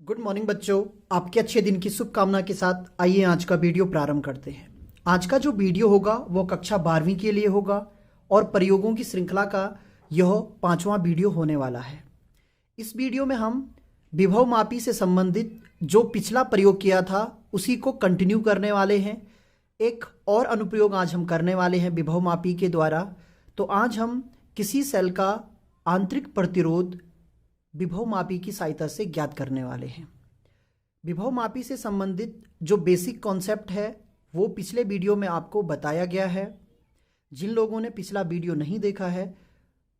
Good morning बच्चों, आपके अच्छे दिन की शुभकामना के साथ आइए आज का वीडियो प्रारंभ करते हैं। आज का जो वीडियो होगा वो कक्षा 12वीं के लिए होगा और प्रयोगों की श्रृंखला का यह 5वां वीडियो होने वाला है। इस वीडियो में हम विभव मापी से संबंधित जो पिछला प्रयोग किया था उसी को कंटिन्यू करने वाले हैं। एक और अनुप्रयोग आज हम करने वाले हैं विभव मापी के द्वारा। तो आज हम किसी सेल का आंतरिक प्रतिरोध विभव मापी की सहायता से ज्ञात करने वाले हैं। विभव मापी से संबंधित जो बेसिक कॉन्सेप्ट है वो पिछले वीडियो में आपको बताया गया है। जिन लोगों ने पिछला वीडियो नहीं देखा है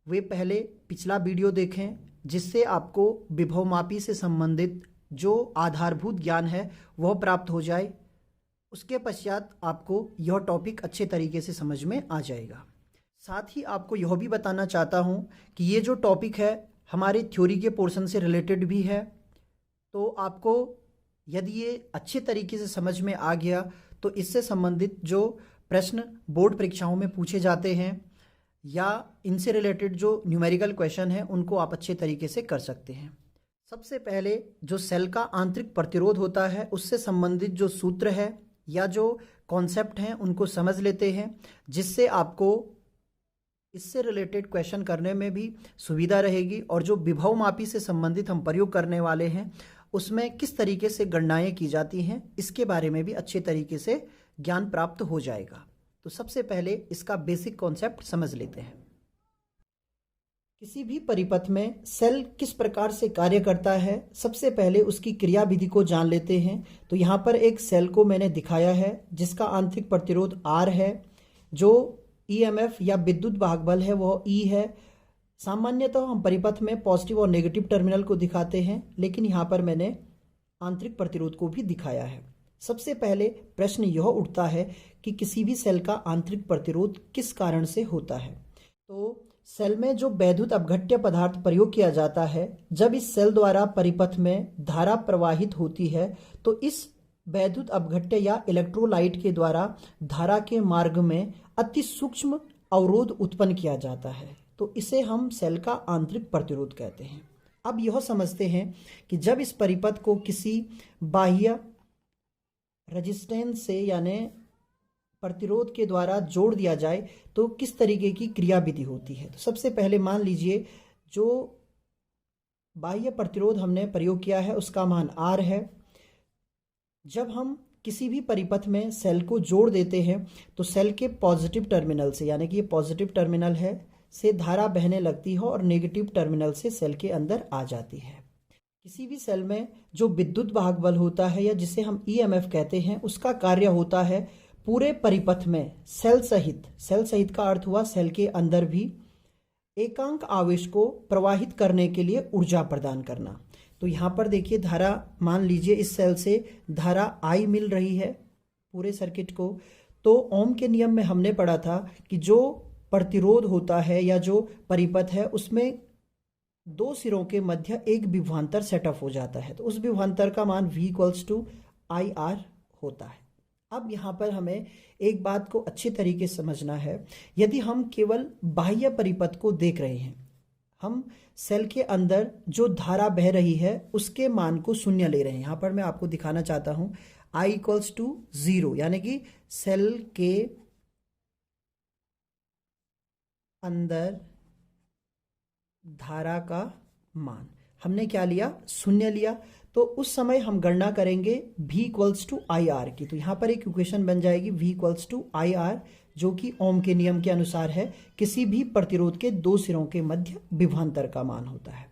वे पहले पिछला वीडियो देखें, जिससे आपको विभव मापी से संबंधित जो आधारभूत ज्ञान है वह प्राप्त हो जाए। उसके पश्चात आपको यह टॉपिक अच्छे तरीके से समझ में आ जाएगा। साथ ही आपको यह भी बताना चाहता हूँ कि ये जो टॉपिक है हमारे थ्योरी के पोर्शन से रिलेटेड भी है। तो आपको यदि ये अच्छे तरीके से समझ में आ गया तो इससे संबंधित जो प्रश्न बोर्ड परीक्षाओं में पूछे जाते हैं या इनसे रिलेटेड जो न्यूमेरिकल क्वेश्चन है उनको आप अच्छे तरीके से कर सकते हैं। सबसे पहले जो सेल का आंतरिक प्रतिरोध होता है उससे संबंधित जो सूत्र है या जो कॉन्सेप्ट हैं उनको समझ लेते हैं, जिससे आपको इससे रिलेटेड क्वेश्चन करने में भी सुविधा रहेगी। और जो विभव मापी से संबंधित हम प्रयोग करने वाले हैं उसमें किस तरीके से गणनाएं की जाती हैं इसके बारे में भी अच्छे तरीके से ज्ञान प्राप्त हो जाएगा। तो सबसे पहले इसका बेसिक कॉन्सेप्ट समझ लेते हैं। किसी भी परिपथ में सेल किस प्रकार से कार्य करता है, सबसे पहले उसकी क्रियाविधि को जान लेते हैं। तो यहाँ पर एक सेल को मैंने दिखाया है जिसका आंतरिक प्रतिरोध R है, जो EMF या विद्युत वाहक बल है वह E है। सामान्यतः हम परिपथ में पॉजिटिव और नेगेटिव टर्मिनल को दिखाते हैं, लेकिन यहाँ पर मैंने आंतरिक प्रतिरोध को भी दिखाया है। सबसे पहले प्रश्न यह उठता है कि किसी भी सेल का आंतरिक प्रतिरोध किस कारण से होता है। तो सेल में जो वैद्युत अपघट्य पदार्थ प्रयोग किया जाता है, जब इस सेल द्वारा परिपथ में धारा प्रवाहित होती है तो इस वैद्युत अपघट्य या इलेक्ट्रोलाइट के द्वारा धारा के मार्ग में अति सूक्ष्म अवरोध उत्पन्न किया जाता है। तो इसे हम सेल का आंतरिक प्रतिरोध कहते हैं। अब यह समझते हैं कि जब इस परिपथ को किसी बाह्य रेजिस्टेंस से यानी प्रतिरोध के द्वारा जोड़ दिया जाए तो किस तरीके की क्रियाविधि होती है। तो सबसे पहले मान लीजिए जो बाह्य प्रतिरोध हमने प्रयोग किया है उसका मान R है। जब हम किसी भी परिपथ में सेल को जोड़ देते हैं तो सेल के पॉजिटिव टर्मिनल से, यानी कि ये पॉजिटिव टर्मिनल है, से धारा बहने लगती है और नेगेटिव टर्मिनल से सेल के अंदर आ जाती है। किसी भी सेल में जो विद्युत वाहक बल होता है या जिसे हम EMF कहते हैं उसका कार्य होता है पूरे परिपथ में सेल सहित का अर्थ हुआ सेल के अंदर भी एकांक आवेश को प्रवाहित करने के लिए ऊर्जा प्रदान करना। तो यहाँ पर देखिए धारा, मान लीजिए इस सेल से धारा I मिल रही है पूरे सर्किट को। तो ओम के नियम में हमने पढ़ा था कि जो प्रतिरोध होता है या जो परिपथ है उसमें दो सिरों के मध्य एक विभवांतर सेटअप हो जाता है। तो उस विभवांतर का मान V = IR होता है। अब यहाँ पर हमें एक बात को अच्छे तरीके से समझना है। यदि हम केवल बाह्य परिपथ को देख रहे हैं, हम सेल के अंदर जो धारा बह रही है उसके मान को शून्य ले रहे हैं। यहाँ पर मैं आपको दिखाना चाहता हूँ I = 0, यानी कि सेल के अंदर धारा का मान हमने क्या लिया, शून्य लिया। तो उस समय हम गणना करेंगे V = IR की। तो यहाँ पर एक इक्वेशन बन जाएगी V = IR, जो कि ओम के नियम के अनुसार है, किसी भी प्रतिरोध के दो सिरों के मध्य विभवांतर का मान होता है।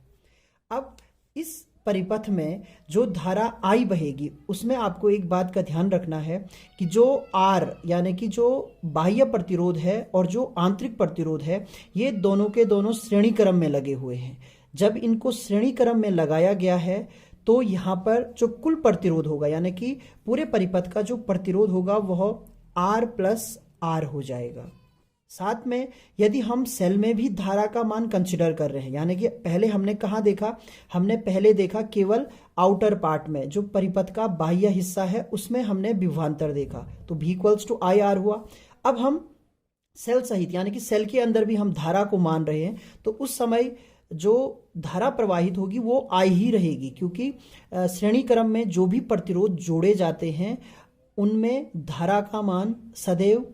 अब इस परिपथ में जो धारा I बहेगी उसमें आपको एक बात का ध्यान रखना है कि जो R यानी कि जो बाह्य प्रतिरोध है और जो आंतरिक प्रतिरोध है ये दोनों के दोनों श्रेणी क्रम में लगे हुए हैं। जब इनको श्रेणी क्रम में लगाया गया है तो यहाँ पर जो कुल प्रतिरोध होगा, यानी कि पूरे परिपथ का जो प्रतिरोध होगा वह R+R हो जाएगा। साथ में यदि हम सेल में भी धारा का मान कंसिडर कर रहे हैं, यानी कि पहले हमने कहाँ देखा, हमने पहले देखा केवल आउटर पार्ट में, जो परिपथ का बाह्य हिस्सा है उसमें हमने विभवांतर देखा, तो V = IR हुआ। अब हम सेल सहित यानी कि सेल के अंदर भी हम धारा को मान रहे हैं, तो उस समय जो धारा प्रवाहित होगी वो I ही रहेगी, क्योंकि श्रेणी क्रम में जो भी प्रतिरोध जोड़े जाते हैं उनमें धारा का मान सदैव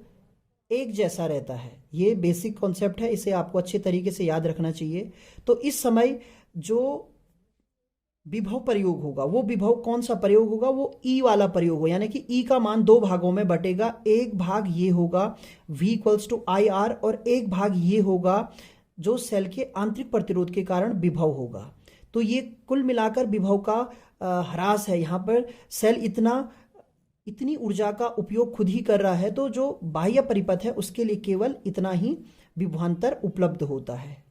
एक जैसा रहता है। ये बेसिक कॉन्सेप्ट है, इसे आपको अच्छे तरीके से याद रखना चाहिए। तो इस समय जो विभव प्रयोग होगा वो विभव कौन सा प्रयोग होगा, वो ई वाला प्रयोग होगा, यानी कि ई का मान दो भागों में बटेगा। एक भाग ये होगा V equals to I R और एक भाग ये होगा जो सेल के आंतरिक प्रतिरोध के कारण विभव होगा। तो ये कुल मिलाकर विभव का ह्रास है। यहाँ पर सेल इतनी ऊर्जा का उपयोग खुद ही कर रहा है, तो जो बाह्य परिपथ है उसके लिए केवल इतना ही विभवांतर उपलब्ध होता है।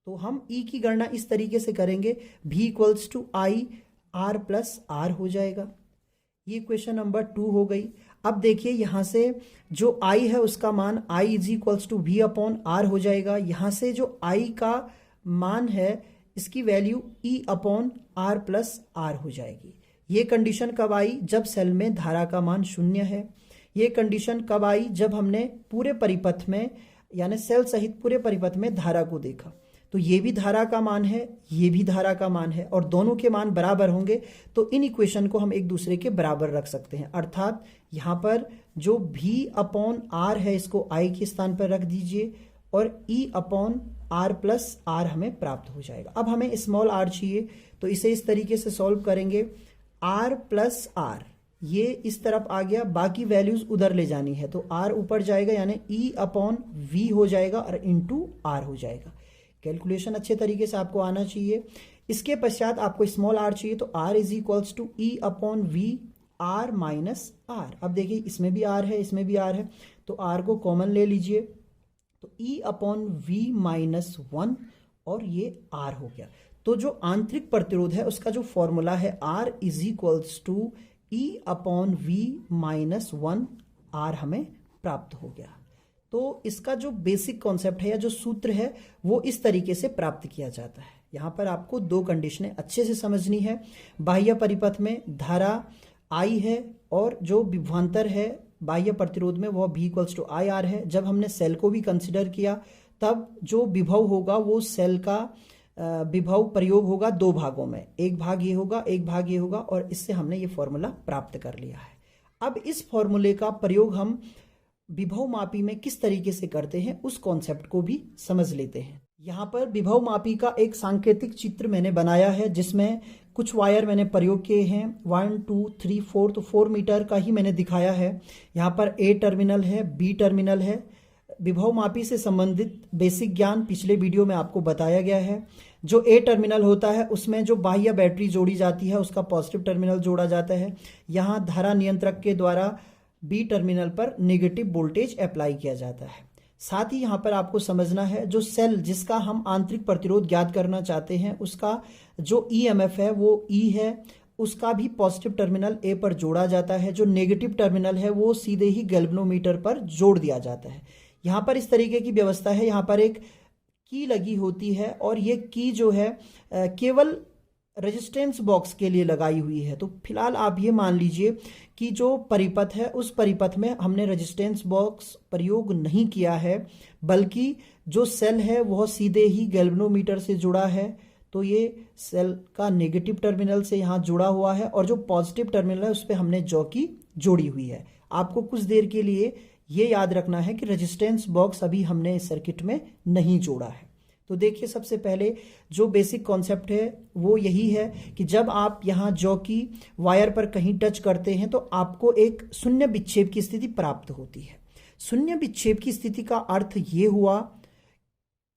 तो हम E की गणना इस तरीके से करेंगे, V equals to I R plus R हो जाएगा। ये क्वेश्चन नंबर 2 हो गई। अब देखिए यहाँ से जो I है उसका मान I is equals to V upon R हो जाएगा। यहाँ से जो I का मान है इसकी value E upon R plus R हो जाएगी। ये कंडीशन कब आई, जब सेल में धारा का मान 0 है। ये कंडीशन कब आई, जब हमने पूरे परिपथ में यानी सेल सहित पूरे परिपथ में धारा को देखा। तो ये भी धारा का मान है, ये भी धारा का मान है और दोनों के मान बराबर होंगे तो इन इक्वेशन को हम एक दूसरे के बराबर रख सकते हैं। अर्थात यहाँ पर जो V अपॉन आर है इसको I के स्थान पर रख दीजिए और E upon R plus R हमें प्राप्त हो जाएगा। अब हमें स्मॉल r चाहिए तो इसे इस तरीके से सॉल्व करेंगे, r प्लस आर ये इस तरफ आ गया, बाकी वैल्यूज उधर ले जानी है तो r ऊपर जाएगा यानी E अपॉन V हो जाएगा और इंटू आर हो जाएगा। कैलकुलेशन अच्छे तरीके से आपको आना चाहिए। इसके पश्चात आपको स्मॉल r चाहिए तो r is equals to E upon V r minus R. अब देखिए इसमें भी r है इसमें भी r है तो r को कॉमन ले लीजिए तो E अपॉन V माइनस 1 और ये r हो गया। तो जो आंतरिक प्रतिरोध है उसका जो फॉर्मूला है r is equals to E upon V minus 1 r हमें प्राप्त हो गया। तो इसका जो बेसिक कॉन्सेप्ट है या जो सूत्र है वो इस तरीके से प्राप्त किया जाता है। यहाँ पर आपको दो कंडीशनें अच्छे से समझनी है। बाह्य परिपथ में धारा I है और जो विभवांतर है बाह्य प्रतिरोध में वह V equals to I R है। जब हमने सेल को भी कंसिडर किया तब जो विभव होगा वो सेल का विभव प्रयोग होगा दो भागों में, एक भाग ये होगा एक भाग ये होगा और इससे हमने ये फॉर्मूला प्राप्त कर लिया है। अब इस फॉर्मूले का प्रयोग हम विभव मापी में किस तरीके से करते हैं उस कॉन्सेप्ट को भी समझ लेते हैं। यहाँ पर विभव मापी का एक सांकेतिक चित्र मैंने बनाया है जिसमें कुछ वायर मैंने प्रयोग किए हैं 1 2 3 4 तो 4 मीटर का ही मैंने दिखाया है। यहाँ पर A टर्मिनल है, B टर्मिनल है। विभव मापी से संबंधित बेसिक ज्ञान पिछले वीडियो में आपको बताया गया है। जो A टर्मिनल होता है उसमें जो बाह्य बैटरी जोड़ी जाती है उसका पॉजिटिव टर्मिनल जोड़ा जाता है। यहाँ धारा नियंत्रक के द्वारा B टर्मिनल पर नेगेटिव वोल्टेज अप्लाई किया जाता है। साथ ही यहाँ पर आपको समझना है जो सेल जिसका हम आंतरिक प्रतिरोध ज्ञात करना चाहते हैं उसका जो EMF है वो E है, उसका भी पॉजिटिव टर्मिनल A पर जोड़ा जाता है। जो नेगेटिव टर्मिनल है वो सीधे ही गैल्वेनोमीटर पर जोड़ दिया जाता है। यहाँ पर इस तरीके की व्यवस्था है। यहाँ पर एक की लगी होती है और ये की जो है केवल रेजिस्टेंस बॉक्स के लिए लगाई हुई है। तो फिलहाल आप ये मान लीजिए कि जो परिपथ है उस परिपथ में हमने रेजिस्टेंस बॉक्स प्रयोग नहीं किया है, बल्कि जो सेल है वह सीधे ही गैल्वेनोमीटर से जुड़ा है। तो ये सेल का नेगेटिव टर्मिनल से यहाँ जुड़ा हुआ है और जो पॉजिटिव टर्मिनल है उस पर हमने जॉकी जोड़ी हुई है। आपको कुछ देर के लिए ये याद रखना है कि रेजिस्टेंस बॉक्स अभी हमने इस सर्किट में नहीं जोड़ा है। तो देखिए सबसे पहले जो बेसिक कॉन्सेप्ट है वो यही है कि जब आप यहाँ जॉकी वायर पर कहीं टच करते हैं तो आपको एक शून्य विक्षेप की स्थिति प्राप्त होती है। शून्य विक्षेप की स्थिति का अर्थ ये हुआ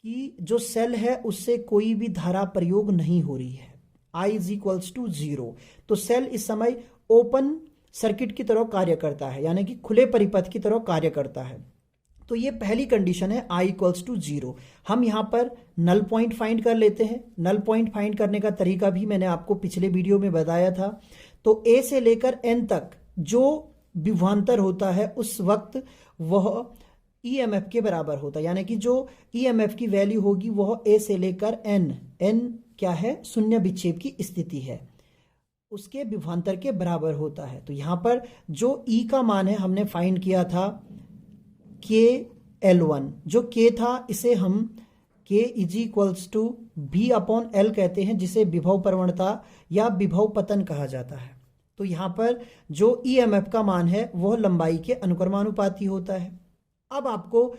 कि जो सेल है उससे कोई भी धारा प्रयोग नहीं हो रही है, I इज इक्वल्स टू 0। तो सेल इस समय ओपन सर्किट की तरह कार्य करता है, यानी कि खुले परिपथ की तरह कार्य करता है। तो ये पहली कंडीशन है I इक्वल्स टू 0। हम यहाँ पर नल पॉइंट फाइंड कर लेते हैं। नल पॉइंट फाइंड करने का तरीका भी मैंने आपको पिछले वीडियो में बताया था। तो A से लेकर N तक जो विभवांतर होता है उस वक्त वह EMF के बराबर होता है, यानी कि जो EMF की वैल्यू होगी वह A से लेकर N क्या है, शून्य विक्षेप की स्थिति है, उसके विभवांतर के बराबर होता है। तो यहाँ पर जो E का मान है हमने फाइंड किया था KL1, जो K था इसे हम K is equals to V/L कहते हैं, जिसे विभव प्रवणता या विभव पतन कहा जाता है। तो यहाँ पर जो EMF का मान है वह लंबाई के अनुक्रमानुपाती होता है। अब आपको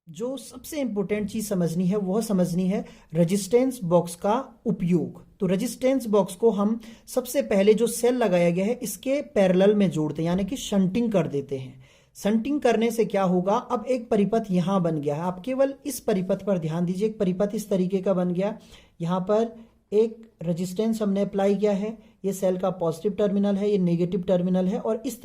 जो सबसे इंपॉर्टेंट चीज समझनी है वह समझनी है रेजिस्टेंस बॉक्स का उपयोग। तो रेजिस्टेंस बॉक्स को हम सबसे पहले जो सेल लगाया गया है इसके पैरेलल में जोड़ते हैं, यानी कि शंटिंग कर देते हैं। शंटिंग करने से क्या होगा, अब एक परिपथ यहां बन गया है। आप केवल इस परिपथ पर ध्यान दीजिए। एक परिपथ इस तरीके का बन गया, यहां पर एक रेजिस्टेंस हमने अप्लाई किया है, ये सेल का पॉजिटिव टर्मिनल है, ये नेगेटिव टर्मिनल है, और इस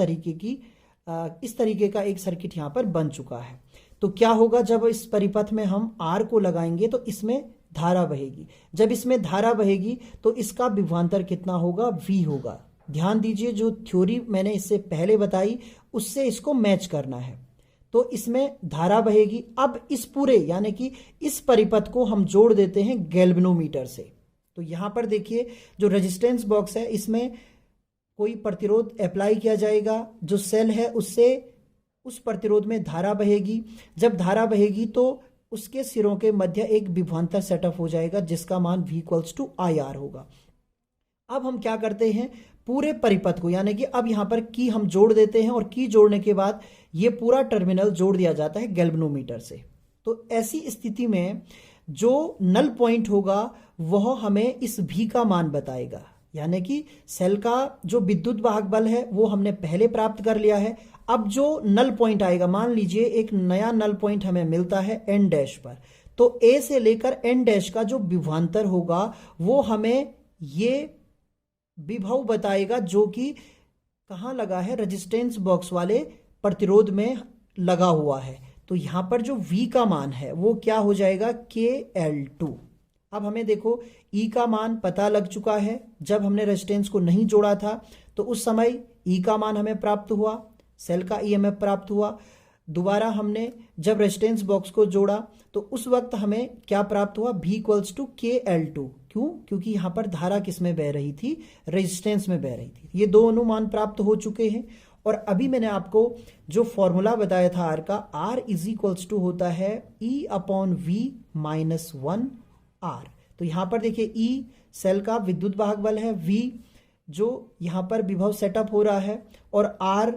तरीके का एक सर्किट यहां पर बन चुका है। तो क्या होगा, जब इस परिपथ में हम R को लगाएंगे तो इसमें धारा बहेगी। जब इसमें धारा बहेगी तो इसका विभवांतर कितना होगा, V होगा। ध्यान दीजिए, जो थ्योरी मैंने इससे पहले बताई उससे इसको मैच करना है। तो इसमें धारा बहेगी। अब इस पूरे यानी कि इस परिपथ को हम जोड़ देते हैं गैल्वेनोमीटर से। तो यहां पर देखिए, जो रेजिस्टेंस बॉक्स है इसमें कोई प्रतिरोध अप्लाई किया जाएगा, जो सेल है उससे उस प्रतिरोध में धारा बहेगी। जब धारा बहेगी तो उसके सिरों के मध्य एक विभवांतर सेटअप हो जाएगा जिसका मान V/IR होगा। अब हम क्या करते हैं, पूरे परिपथ को, यानी कि अब यहां पर की हम जोड़ देते हैं, और की जोड़ने के बाद ये पूरा टर्मिनल जोड़ दिया जाता है गैल्वेनोमीटर से। तो ऐसी स्थिति में जो नल पॉइंट होगा वह हमें इस V का मान बताएगा, यानी कि सेल का जो विद्युत वाहक बल है वो हमने पहले प्राप्त कर लिया है। अब जो नल पॉइंट आएगा, मान लीजिए एक नया नल पॉइंट हमें मिलता है N डैश पर, तो A से लेकर N डैश का जो विभवांतर होगा वो हमें ये विभव बताएगा, जो कि कहाँ लगा है, रेजिस्टेंस बॉक्स वाले प्रतिरोध में लगा हुआ है। तो यहां पर जो V का मान है वो क्या हो जाएगा, KL2। अब हमें देखो E का मान पता लग चुका है। जब हमने रेजिस्टेंस को नहीं जोड़ा था तो उस समय E का मान हमें प्राप्त हुआ, सेल का EMF प्राप्त हुआ। दोबारा हमने जब रेजिस्टेंस बॉक्स को जोड़ा तो उस वक्त हमें क्या प्राप्त हुआ, V/KL2। क्यों, क्योंकि यहां पर धारा किस में बह रही थी, रेजिस्टेंस में बह रही थी। ये दो अनुमान प्राप्त हो चुके हैं। और अभी मैंने आपको जो फॉर्मूला बताया था R का, R = होता है E/V-1R। तो यहां पर देखिए E सेल का विद्युत वाहक बल है, V जो यहां पर विभव सेटअप हो रहा है, और R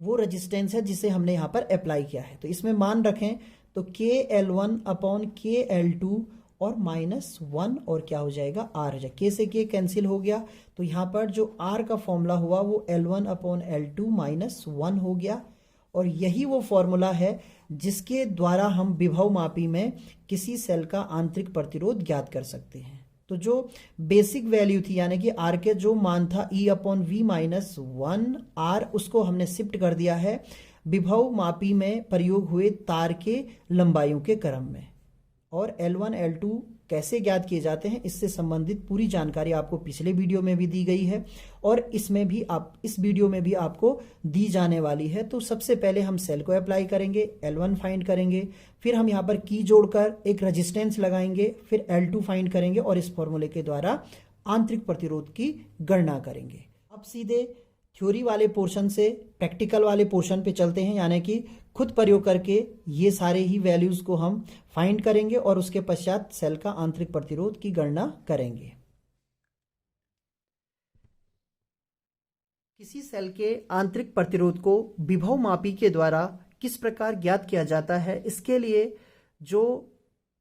वो रेजिस्टेंस है जिसे हमने यहां पर अप्लाई किया है। तो इसमें मान रखें तो KL1/KL2 और -1, और क्या हो जाएगा, R हो जाएगा। K से K कैंसिल हो गया, तो यहां पर जो R का फॉर्मूला हुआ वो L1/L2 -1 हो गया। और यही वो फॉर्मूला है जिसके द्वारा हम विभव मापी में किसी सेल का आंतरिक प्रतिरोध ज्ञात कर सकते हैं। तो जो बेसिक वैल्यू थी, यानी कि R के जो मान था E/V-1R, उसको हमने शिफ्ट कर दिया है विभव मापी में प्रयोग हुए तार के लंबाइयों के क्रम में। और L1 L2 कैसे ज्ञात किए जाते हैं इससे संबंधित पूरी जानकारी आपको पिछले वीडियो में भी दी गई है, और इसमें भी इस वीडियो में भी आपको दी जाने वाली है। तो सबसे पहले हम सेल को अप्लाई करेंगे, L1 फाइंड करेंगे, फिर हम यहाँ पर की जोड़कर एक रेजिस्टेंस लगाएंगे, फिर L2 फाइंड करेंगे, और इस फॉर्मूले के द्वारा आंतरिक प्रतिरोध की गणना करेंगे। अब सीधे थ्योरी वाले पोर्शन से प्रैक्टिकल वाले पोर्शन पे चलते हैं, यानी कि खुद प्रयोग करके ये सारे ही वैल्यूज को हम फाइंड करेंगे और उसके पश्चात सेल का आंतरिक प्रतिरोध की गणना करेंगे। किसी सेल के आंतरिक प्रतिरोध को विभव मापी के द्वारा किस प्रकार ज्ञात किया जाता है, इसके लिए जो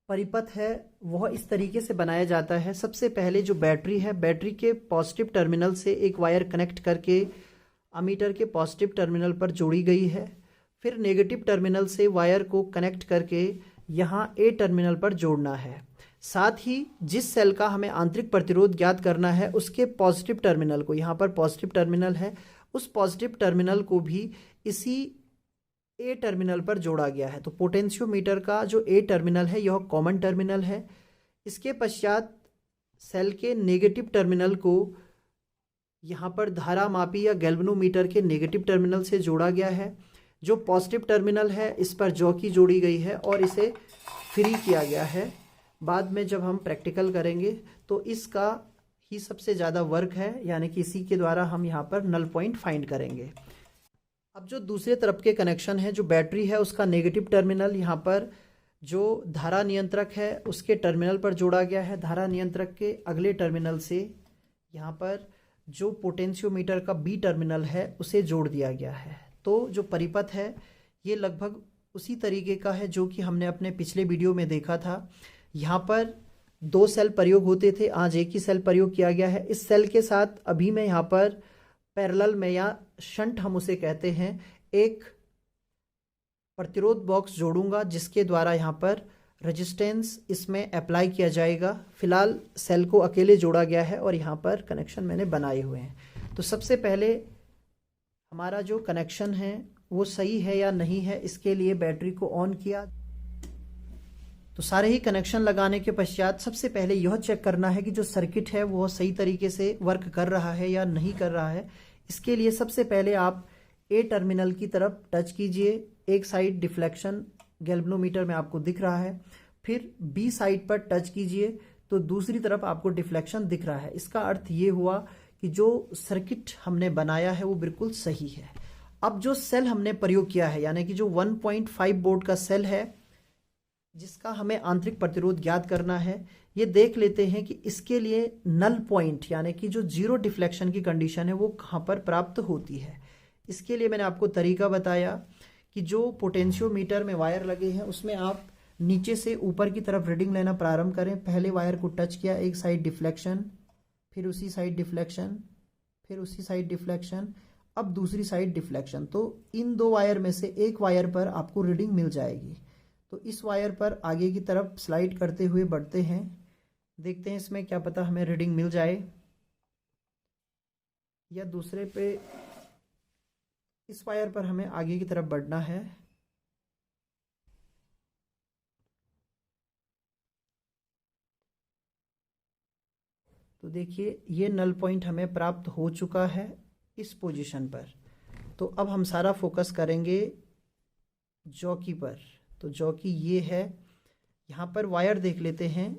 परिपथ है वह इस तरीके से बनाया जाता है। सबसे पहले जो बैटरी है, बैटरी के पॉजिटिव टर्मिनल से एक वायर कनेक्ट करके अमीटर के पॉजिटिव टर्मिनल पर जोड़ी गई है। फिर नेगेटिव टर्मिनल से वायर को कनेक्ट करके यहाँ ए टर्मिनल पर जोड़ना है। साथ ही जिस सेल का हमें आंतरिक प्रतिरोध ज्ञात करना है उसके पॉजिटिव टर्मिनल को, यहाँ पर पॉजिटिव टर्मिनल है, उस पॉजिटिव टर्मिनल को भी इसी ए टर्मिनल पर जोड़ा गया है। तो पोटेंशियोमीटर का जो ए टर्मिनल है यह कॉमन टर्मिनल है। इसके पश्चात सेल के नेगेटिव टर्मिनल को यहाँ पर धारा मापी या गैल्वेनोमीटर के नेगेटिव टर्मिनल से जोड़ा गया है। जो पॉजिटिव टर्मिनल है इस पर जॉकी जोड़ी गई है और इसे फ्री किया गया है। बाद में जब हम प्रैक्टिकल करेंगे तो इसका ही सबसे ज़्यादा वर्क है, यानी कि इसी के द्वारा हम यहाँ पर नल पॉइंट फाइंड करेंगे। अब जो दूसरे तरफ के कनेक्शन है, जो बैटरी है उसका नेगेटिव टर्मिनल यहाँ पर जो धारा नियंत्रक है उसके टर्मिनल पर जोड़ा गया है। धारा नियंत्रक के अगले टर्मिनल से यहाँ पर जो पोटेंशियोमीटर का बी टर्मिनल है उसे जोड़ दिया गया है। तो जो परिपथ है ये लगभग उसी तरीके का है जो कि हमने अपने पिछले वीडियो में देखा था। यहाँ पर 2 सेल प्रयोग होते थे, आज एक ही सेल प्रयोग किया गया है। इस सेल के साथ अभी मैं यहाँ पर पैरेलल में या शंट हम उसे कहते हैं, एक प्रतिरोध बॉक्स जोड़ूंगा जिसके द्वारा यहाँ पर रेजिस्टेंस इसमें अप्लाई किया जाएगा। फिलहाल सेल को अकेले जोड़ा गया है और यहाँ पर कनेक्शन मैंने बनाए हुए हैं। तो सबसे पहले हमारा जो कनेक्शन है वो सही है या नहीं है, इसके लिए बैटरी को ऑन किया। तो सारे ही कनेक्शन लगाने के पश्चात सबसे पहले यह चेक करना है कि जो सर्किट है वो सही तरीके से वर्क कर रहा है या नहीं कर रहा है। इसके लिए सबसे पहले आप ए टर्मिनल की तरफ टच कीजिए। एक साइड डिफ्लेक्शन गैल्वेनोमीटर में आपको दिख रहा है, फिर बी साइड पर टच कीजिए तो दूसरी तरफ आपको डिफ्लेक्शन दिख रहा है। इसका अर्थ ये हुआ कि जो सर्किट हमने बनाया है वो बिल्कुल सही है। अब जो सेल हमने प्रयोग किया है यानी कि जो 1.5 वोल्ट का सेल है जिसका हमें आंतरिक प्रतिरोध ज्ञात करना है, ये देख लेते हैं कि इसके लिए नल पॉइंट यानी कि जो जीरो डिफ्लेक्शन की कंडीशन है वो कहाँ पर प्राप्त होती है। इसके लिए मैंने आपको तरीका बताया कि जो पोटेंशियोमीटर में वायर लगे हैं उसमें आप नीचे से ऊपर की तरफ रीडिंग लेना प्रारंभ करें। पहले वायर को टच किया, एक साइड डिफ्लेक्शन, फिर उसी साइड डिफ्लेक्शन, फिर उसी साइड डिफ्लेक्शन, अब दूसरी साइड डिफ्लेक्शन। तो इन 2 वायर में से एक वायर पर आपको रीडिंग मिल जाएगी। तो इस वायर पर आगे की तरफ स्लाइड करते हुए बढ़ते हैं, देखते हैं इसमें क्या पता हमें रीडिंग मिल जाए। या दूसरे पे इस वायर पर हमें आगे की तरफ बढ़ना है। तो देखिए ये नल पॉइंट हमें प्राप्त हो चुका है इस पोजीशन पर। तो अब हम सारा फोकस करेंगे जॉकी पर। तो जॉकी ये है, यहाँ पर वायर देख लेते हैं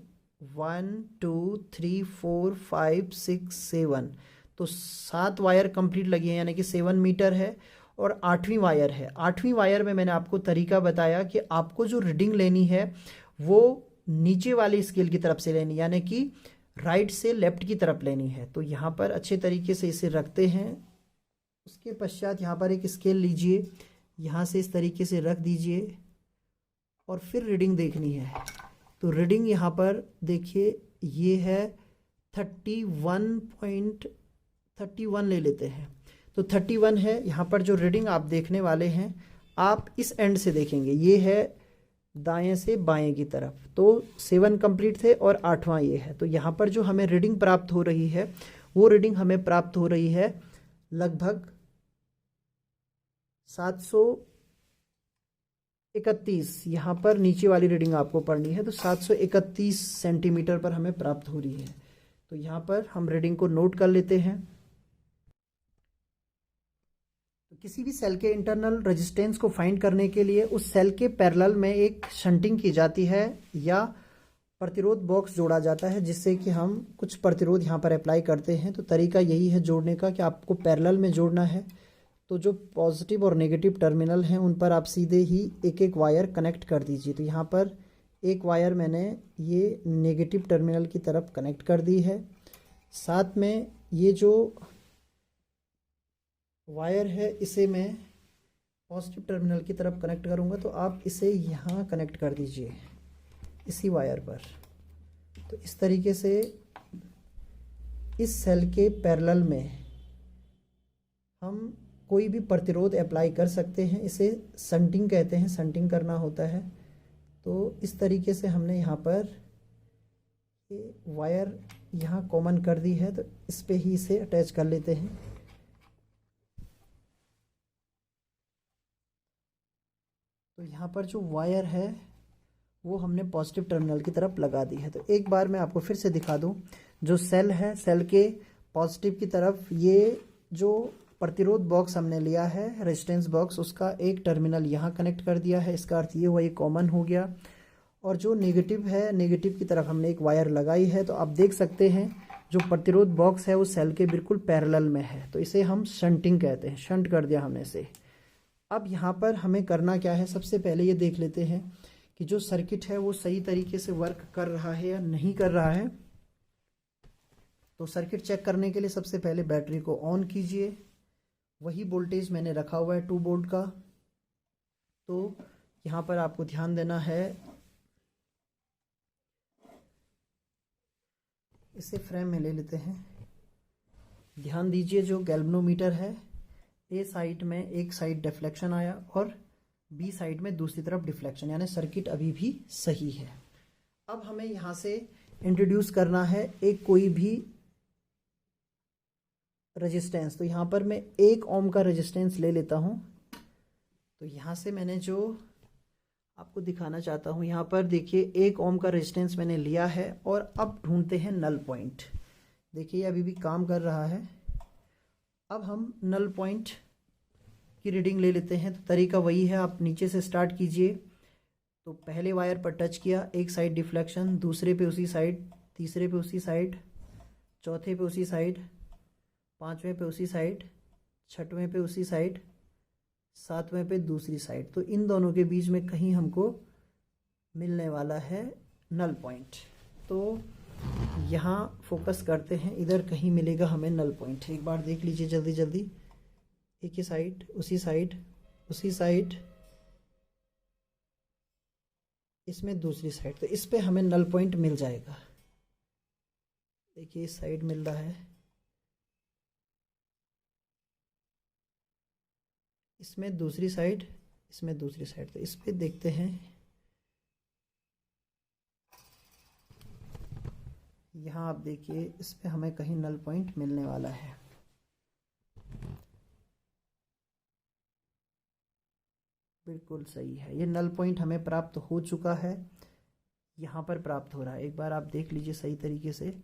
1 2 3 4 5 6 7। तो 7 वायर कंप्लीट लगी है यानी कि 7 मीटर है और 8वीं वायर है। 8वीं वायर में मैंने आपको तरीका बताया कि आपको जो रीडिंग लेनी है वो नीचे वाली स्केल की तरफ से लेनी यानी कि राइट से लेफ्ट की तरफ लेनी है। तो यहाँ पर अच्छे तरीके से इसे रखते हैं। उसके पश्चात यहाँ पर एक स्केल लीजिए, यहाँ से इस तरीके से रख दीजिए और फिर रीडिंग देखनी है। तो रीडिंग यहाँ पर देखिए ये है 31.31 ले लेते हैं। तो 31 है। यहाँ पर जो रीडिंग आप देखने वाले हैं आप इस एंड से देखेंगे, ये है दाएं से बाएं की तरफ। तो 7 कंप्लीट थे और 8वां ये है। तो यहाँ पर जो हमें रीडिंग प्राप्त हो रही है वो रीडिंग हमें प्राप्त हो रही है लगभग 731। यहाँ पर नीचे वाली रीडिंग आपको पढ़नी है। तो 731 सेंटीमीटर पर हमें प्राप्त हो रही है। तो यहाँ पर हम रीडिंग को नोट कर लेते हैं। तो किसी भी सेल के इंटरनल रेजिस्टेंस को फाइंड करने के लिए उस सेल के पैरेलल में एक शंटिंग की जाती है या प्रतिरोध बॉक्स जोड़ा जाता है जिससे कि हम कुछ प्रतिरोध यहाँ पर अप्लाई करते हैं। तो तरीका यही है जोड़ने का कि आपको पैरेलल में जोड़ना है। तो जो पॉजिटिव और नेगेटिव टर्मिनल हैं उन पर आप सीधे ही एक एक वायर कनेक्ट कर दीजिए। तो यहाँ पर एक वायर मैंने ये नेगेटिव टर्मिनल की तरफ कनेक्ट कर दी है। साथ में ये जो वायर है इसे मैं पॉजिटिव टर्मिनल की तरफ कनेक्ट करूँगा। तो आप इसे यहाँ कनेक्ट कर दीजिए इसी वायर पर। तो इस तरीके से इस सेल के पैरेलल में हम कोई भी प्रतिरोध अप्लाई कर सकते हैं। इसे शंटिंग कहते हैं, शंटिंग करना होता है। तो इस तरीके से हमने यहाँ पर ये वायर यहाँ कॉमन कर दी है। तो इस पे ही इसे अटैच कर लेते हैं। तो यहाँ पर जो वायर है वो हमने पॉजिटिव टर्मिनल की तरफ लगा दी है। तो एक बार मैं आपको फिर से दिखा दूँ, जो सेल है सेल के पॉजिटिव की तरफ ये जो प्रतिरोध बॉक्स हमने लिया है, रेजिस्टेंस बॉक्स, उसका एक टर्मिनल यहाँ कनेक्ट कर दिया है। इसका अर्थ ये हुआ ये कॉमन हो गया। और जो नेगेटिव है, नेगेटिव की तरफ हमने एक वायर लगाई है। तो आप देख सकते हैं जो प्रतिरोध बॉक्स है वो सेल के बिल्कुल पैरेलल में है। तो इसे हम शंटिंग कहते हैं, शंट कर दिया हमने इसे। अब यहाँ पर हमें करना क्या है, सबसे पहले ये देख लेते हैं कि जो सर्किट है वो सही तरीके से वर्क कर रहा है या नहीं कर रहा है। तो सर्किट चेक करने के लिए सबसे पहले बैटरी को ऑन कीजिए। वही वोल्टेज मैंने रखा हुआ है 2 वोल्ट का। तो यहाँ पर आपको ध्यान देना है, इसे फ्रेम में ले लेते हैं। ध्यान दीजिए, जो गैल्वेनोमीटर है, ए साइड में एक साइड डिफ्लेक्शन आया और बी साइड में दूसरी तरफ डिफ्लेक्शन, यानी सर्किट अभी भी सही है। अब हमें यहाँ से इंट्रोड्यूस करना है एक कोई भी रेजिस्टेंस। तो यहाँ पर मैं 1 ओम का रेजिस्टेंस ले लेता हूँ। तो यहाँ से मैंने जो आपको दिखाना चाहता हूँ, यहाँ पर देखिए 1 ओम का रेजिस्टेंस मैंने लिया है। और अब ढूंढते हैं नल पॉइंट। देखिए अभी भी काम कर रहा है। अब हम नल पॉइंट की रीडिंग ले लेते हैं। तो तरीका वही है, आप नीचे से स्टार्ट कीजिए। तो पहले वायर पर टच किया, एक साइड डिफ्लेक्शन, दूसरे पे उसी साइड, तीसरे पे उसी साइड, चौथे पे उसी साइड, पांचवें पे उसी साइड, छठवें पे उसी साइड, सातवें पे दूसरी साइड। तो इन दोनों के बीच में कहीं हमको मिलने वाला है नल पॉइंट। तो यहाँ फोकस करते हैं, इधर कहीं मिलेगा हमें नल पॉइंट। एक बार देख लीजिए जल्दी जल्दी। एक ही साइड, उसी साइड, उसी साइड, इसमें दूसरी साइड। तो इस पे हमें नल पॉइंट मिल जाएगा। देखिए इस साइड मिल रहा है, इसमें दूसरी साइड, इसमें दूसरी साइड। तो इस पे देखते हैं, यहाँ आप देखिए इस पे हमें कहीं नल पॉइंट मिलने वाला है। बिल्कुल सही है, ये नल पॉइंट हमें प्राप्त हो चुका है, यहाँ पर प्राप्त हो रहा है। एक बार आप देख लीजिए सही तरीके से,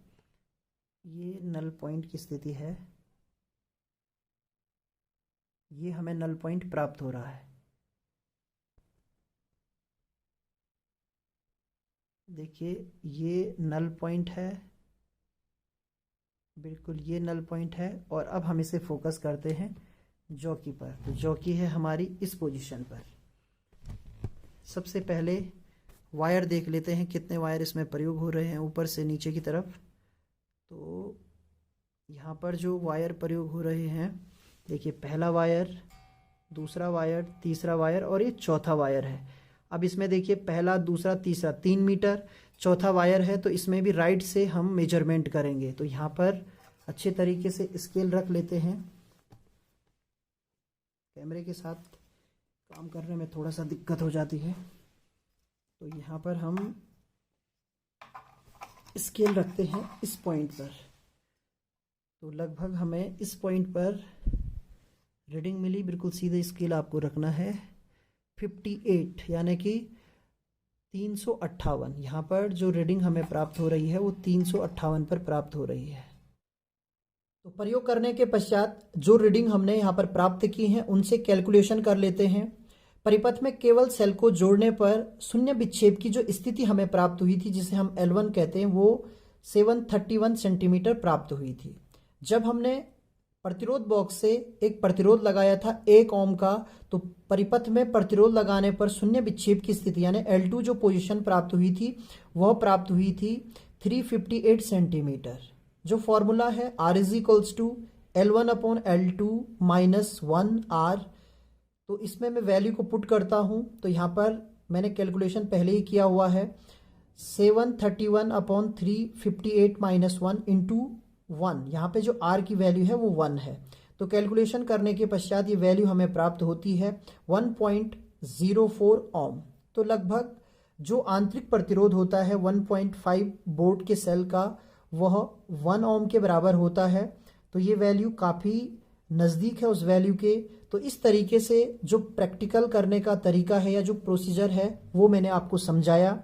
ये नल पॉइंट की स्थिति है, ये हमें नल पॉइंट प्राप्त हो रहा है। देखिए ये नल पॉइंट है, बिल्कुल ये नल पॉइंट है। और अब हम इसे फोकस करते हैं जॉकी पर। तो जॉकी है हमारी इस पोजीशन पर। सबसे पहले वायर देख लेते हैं, कितने वायर इसमें प्रयोग हो रहे हैं ऊपर से नीचे की तरफ। तो यहाँ पर जो वायर प्रयोग हो रहे हैं, देखिए पहला वायर, दूसरा वायर, तीसरा वायर और ये चौथा वायर है। अब इसमें देखिए पहला, दूसरा, तीसरा 3 मीटर, चौथा वायर है। तो इसमें भी राइट से हम मेजरमेंट करेंगे। तो यहाँ पर अच्छे तरीके से स्केल रख लेते हैं। कैमरे के साथ काम करने में थोड़ा सा दिक्कत हो जाती है। तो यहाँ पर हम स्केल रखते हैं इस पॉइंट पर। तो लगभग हमें इस पॉइंट पर रीडिंग मिली। बिल्कुल सीधे स्केल आपको रखना है। 58 यानी कि 358। यहाँ पर जो रीडिंग हमें प्राप्त हो रही है वो 358 पर प्राप्त हो रही है। तो प्रयोग करने के पश्चात जो रीडिंग हमने यहाँ पर प्राप्त की हैं उनसे कैलकुलेशन कर लेते हैं। परिपथ में केवल सेल को जोड़ने पर शून्य विक्षेप की जो स्थिति हमें प्राप्त हुई थी, जिसे हम L1 कहते हैं, वो 731 सेंटीमीटर प्राप्त हुई थी। जब हमने प्रतिरोध बॉक्स से एक प्रतिरोध लगाया था 1 ओम का, तो परिपथ में प्रतिरोध लगाने पर शून्य विक्षेप की स्थिति यानी L2 जो पोजीशन प्राप्त हुई थी वह प्राप्त हुई थी 358 सेंटीमीटर। जो फॉर्मूला है R = L1/L2 - 1R। तो इसमें मैं वैल्यू को पुट करता हूं। तो यहाँ पर मैंने कैलकुलेशन पहले ही किया हुआ है। 731/358 - 1 × 1। यहाँ पे जो R की वैल्यू है वो 1 है। तो कैलकुलेशन करने के पश्चात ये वैल्यू हमें प्राप्त होती है 1.04 ओम। तो लगभग जो आंतरिक प्रतिरोध होता है 1.5 वोल्ट के सेल का, वह 1 ओम के बराबर होता है। तो ये वैल्यू काफ़ी नज़दीक है उस वैल्यू के। तो इस तरीके से जो प्रैक्टिकल करने का तरीका है या जो प्रोसीजर है वो मैंने आपको समझाया।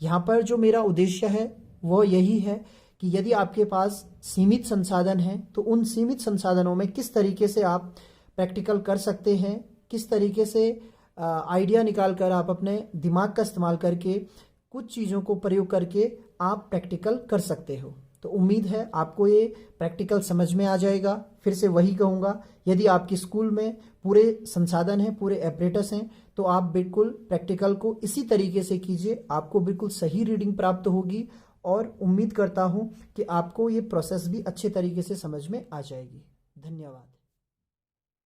यहाँ पर जो मेरा उद्देश्य है वो यही है कि यदि आपके पास सीमित संसाधन हैं तो उन सीमित संसाधनों में किस तरीके से आप प्रैक्टिकल कर सकते हैं, किस तरीके से आइडिया निकाल कर आप अपने दिमाग का इस्तेमाल करके कुछ चीज़ों को प्रयोग करके आप प्रैक्टिकल कर सकते हो। तो उम्मीद है आपको ये प्रैक्टिकल समझ में आ जाएगा। फिर से वही कहूँगा, यदि आपकी स्कूल में पूरे संसाधन हैं, पूरे एपरेटस हैं, तो आप बिल्कुल प्रैक्टिकल को इसी तरीके से कीजिए, आपको बिल्कुल सही रीडिंग प्राप्त होगी और उम्मीद करता हूँ कि आपको ये प्रोसेस भी अच्छे तरीके से समझ में आ जाएगी। धन्यवाद।